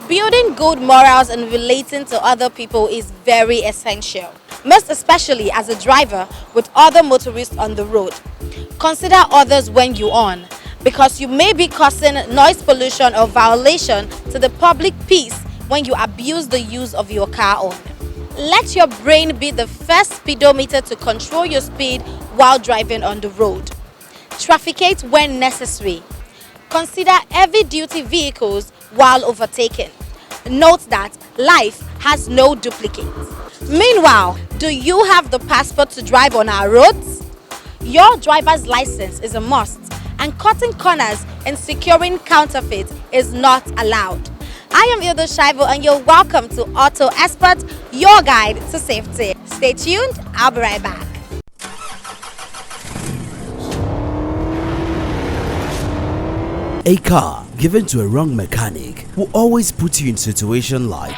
Building good morals and relating to other people is very essential, most especially as a driver with other motorists on the road. Consider others when you on, because you may be causing noise pollution or violation to the public peace when you abuse the use of your car on. Let your brain be the first speedometer to control your speed while driving on the road. Trafficate when necessary. Consider heavy-duty vehicles while overtaking. Note that life has no duplicate. Meanwhile, do you have the passport to drive on our roads? Your driver's license is a must, and cutting corners and securing counterfeit is not allowed. I am Ildo Shaivo, and you're welcome to Auto Expert, your guide to safety. Stay tuned, I'll be right back. A car given to a wrong mechanic will always put you in a situation like,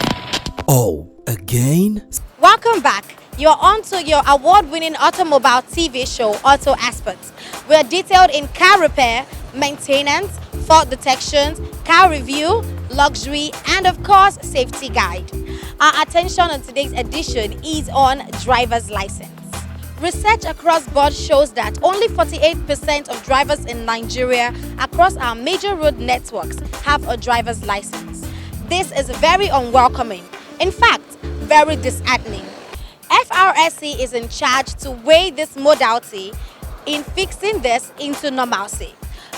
oh, again? Welcome back. You're on to your award-winning automobile TV show, Auto Experts. We're detailed in car repair, maintenance, fault detections, car review, luxury, and of course, safety guide. Our attention on today's edition is on driver's license. Research across board shows that only 48% of drivers in Nigeria across our major road networks have a driver's license. This is very unwelcoming, in fact, very disheartening. FRSC is in charge to weigh this modality in fixing this into normalcy.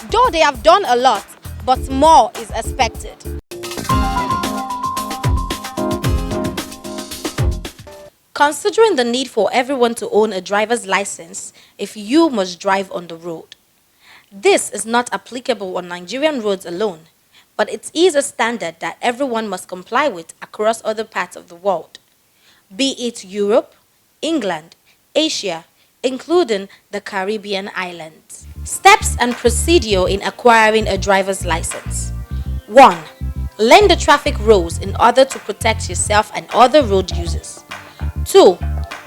Though they have done a lot, but more is expected. Considering the need for everyone to own a driver's license if you must drive on the road. This is not applicable on Nigerian roads alone, but it is a standard that everyone must comply with across other parts of the world, be it Europe, England, Asia, including the Caribbean islands. Steps and procedure in acquiring a driver's license. 1. Learn the traffic rules in order to protect yourself and other road users. 2.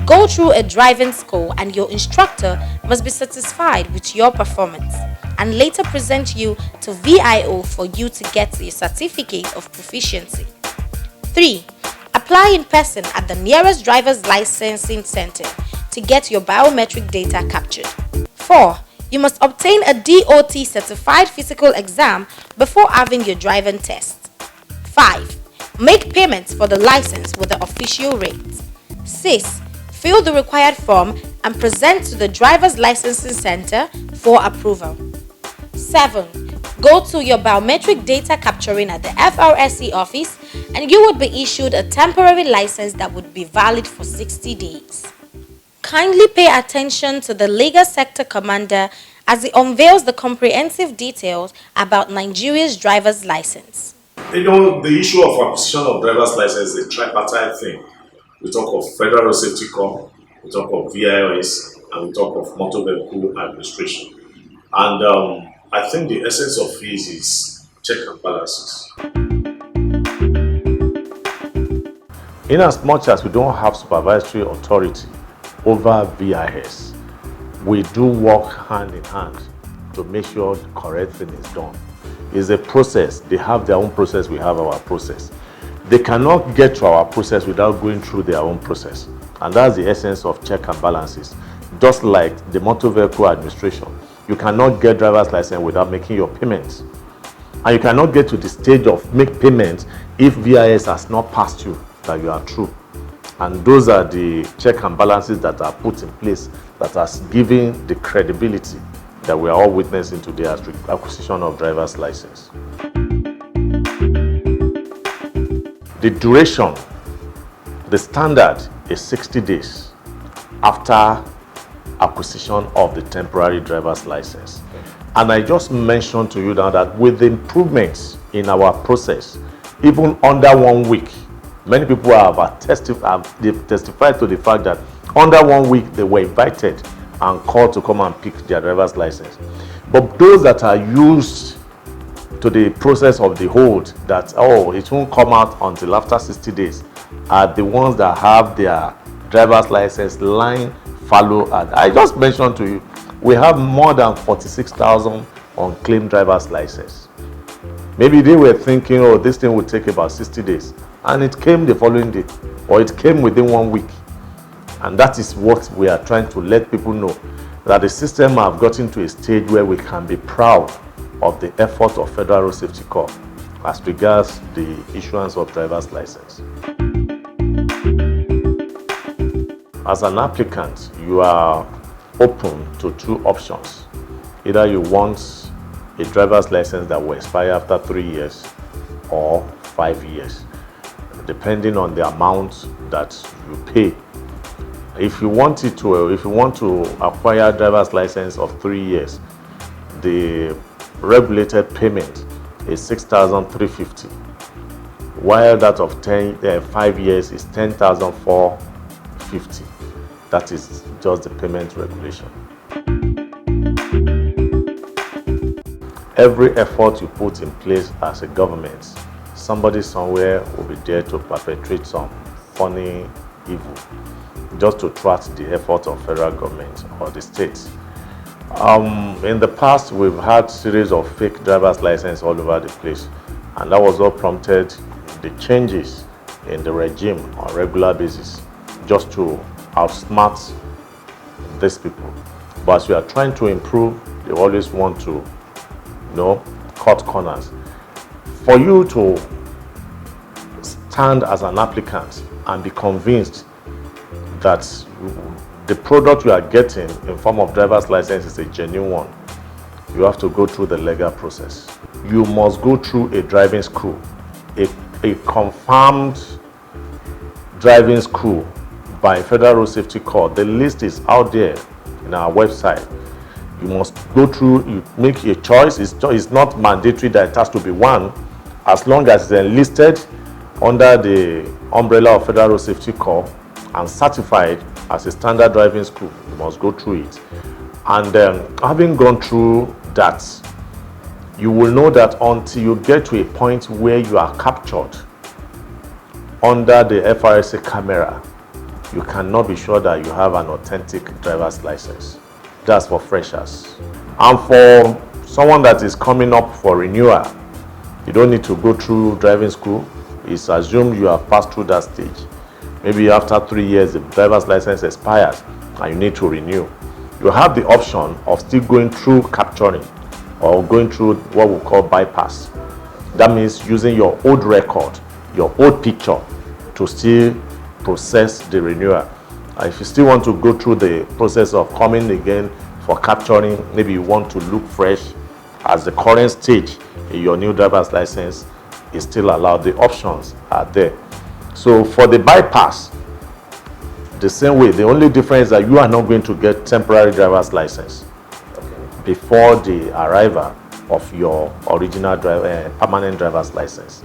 Go through a driving school, and your instructor must be satisfied with your performance and later present you to VIO for you to get your certificate of proficiency. 3. Apply in person at the nearest driver's licensing center to get your biometric data captured. 4. You must obtain a DOT certified physical exam before having your driving test. 5. Make payments for the license with the official rate. 6. Fill the required form and present to the driver's licensing center for approval. 7. Go to your biometric data capturing at the FRSC office, and you would be issued a temporary license that would be valid for 60 days. Kindly pay attention to the legal sector commander as he unveils the comprehensive details about Nigeria's driver's license. You know, the issue of acquisition of driver's license is a tripartite thing. We talk of Federal Road Safety Corps, we talk of VIOS, and we talk of Motor Vehicle Administration. And I think the essence of it is check and balances. In as much as we don't have supervisory authority over VIS, we do work hand in hand to make sure the correct thing is done. It's a process. They have their own process, we have our process. They cannot get to our process without going through their own process. And that's the essence of check and balances. Just like the Motor Vehicle Administration, you cannot get driver's license without making your payments. And you cannot get to the stage of make payments if VIS has not passed you that you are true. And those are the check and balances that are put in place that are giving the credibility that we are all witnessing today as the acquisition of driver's license. The duration, the standard is 60 days after acquisition of the temporary driver's license. And I just mentioned to you now that with the improvements in our process, even under 1 week, many people have testified to the fact that under 1 week they were invited and called to come and pick their driver's license. But those that are used to the process of the hold, that it won't come out until after 60 days, are the ones that have their driver's license line follow. And I just mentioned to you, we have more than 46,000 unclaimed driver's license. Maybe they were thinking, oh, this thing would take about 60 days. And it came the following day, or it came within 1 week. And that is what we are trying to let people know, that the system have gotten to a stage where we can be proud of the effort of Federal Road Safety Corps as regards the issuance of driver's license. As an applicant, you are open to two options. Either you want a driver's license that will expire after 3 years or 5 years, depending on the amount that you pay. If you want to acquire a driver's license of 3 years, the regulated payment is 6,350, while that of 5 years is 10,450. That is just the payment regulation. Every effort you put in place as a government, somebody somewhere will be there to perpetrate some funny evil just to thwart the effort of federal government or the states. In the past, we've had series of fake driver's license all over the place, and that was what prompted the changes in the regime on a regular basis, just to outsmart these people. But as we are trying to improve, they always want to, cut corners. For you to stand as an applicant and be convinced that the product you are getting in form of driver's license is a genuine one, you have to go through the legal process. You must go through a driving school, a confirmed driving school by Federal Road Safety Corps. The list is out there in our website. You must go through, you make a choice. It's not mandatory that it has to be one, as long as it's enlisted under the umbrella of Federal Road Safety Corps and certified as a standard driving school. You must go through it. And having gone through that, you will know that until you get to a point where you are captured under the FRSA camera, you cannot be sure that you have an authentic driver's license. That's for freshers. And for someone that is coming up for renewal, you don't need to go through driving school. It's assumed you have passed through that stage. Maybe after 3 years, the driver's license expires and you need to renew. You have the option of still going through capturing or going through what we call bypass. That means using your old record, your old picture, to still process the renewal. If you still want to go through the process of coming again for capturing, maybe you want to look fresh, as the current stage in your new driver's license is still allowed. The options are there. So for the bypass, the same way, the only difference is that you are not going to get temporary driver's license before the arrival of your original permanent driver's license.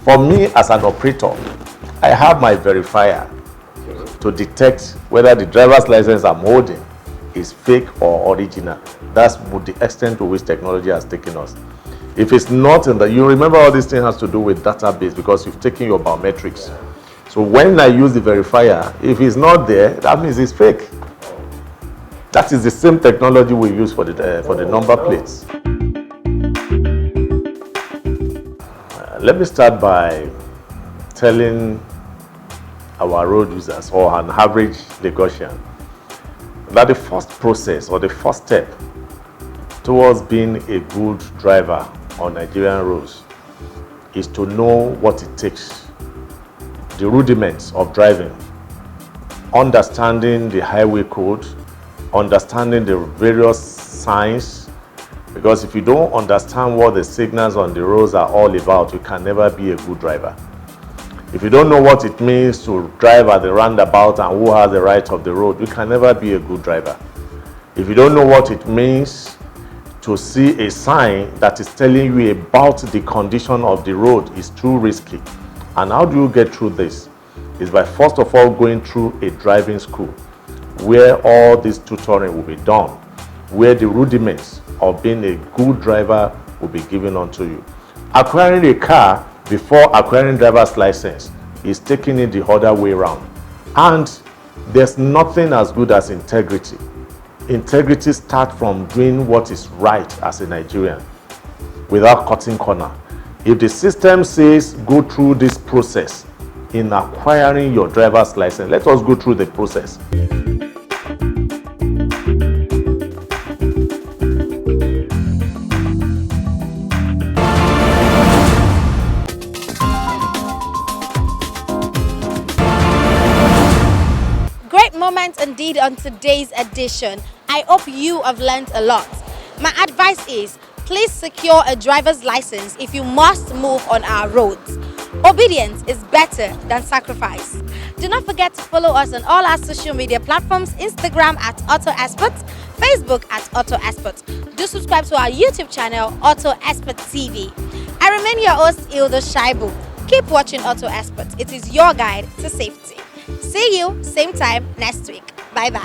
For me as an operator, I have my verifier to detect whether the driver's license I'm holding is fake or original. That's the extent to which technology has taken us. If it's not in the, you remember all this thing has to do with database because you've taken your biometrics. So when I use the verifier, if it's not there, that means it's fake. That is the same technology we use for the number plates. Let me start by telling our road users or an average Lagosian that the first process or the first step towards being a good driver on Nigerian roads is to know what it takes, the rudiments of driving, understanding the highway code, understanding the various signs, because if you don't understand what the signals on the roads are all about, you can never be a good driver. If you don't know what it means to drive at the roundabout and who has the right of the road, you can never be a good driver. If you don't know what it means to see a sign that is telling you about the condition of the road, is too risky. And how do you get through this? Is by first of all going through a driving school where all this tutoring will be done, where the rudiments of being a good driver will be given unto you. Acquiring a car before acquiring driver's license is taking it the other way around. And There's nothing as good as integrity. Integrity starts from doing what is right as a Nigerian without cutting corner. If the system says go through this process in acquiring your driver's license, let us go through the process. Great moments indeed on today's edition. I hope you have learned a lot. My advice is please secure a driver's license if you must move on our roads. Obedience is better than sacrifice. Do not forget to follow us on all our social media platforms: Instagram at Auto Experts, Facebook at Auto Experts. Do subscribe to our YouTube channel, Auto Expert TV. I remain your host, Ildo Shaibu. Keep watching Auto Experts. It is your guide to safety. See you same time next week. Bye bye.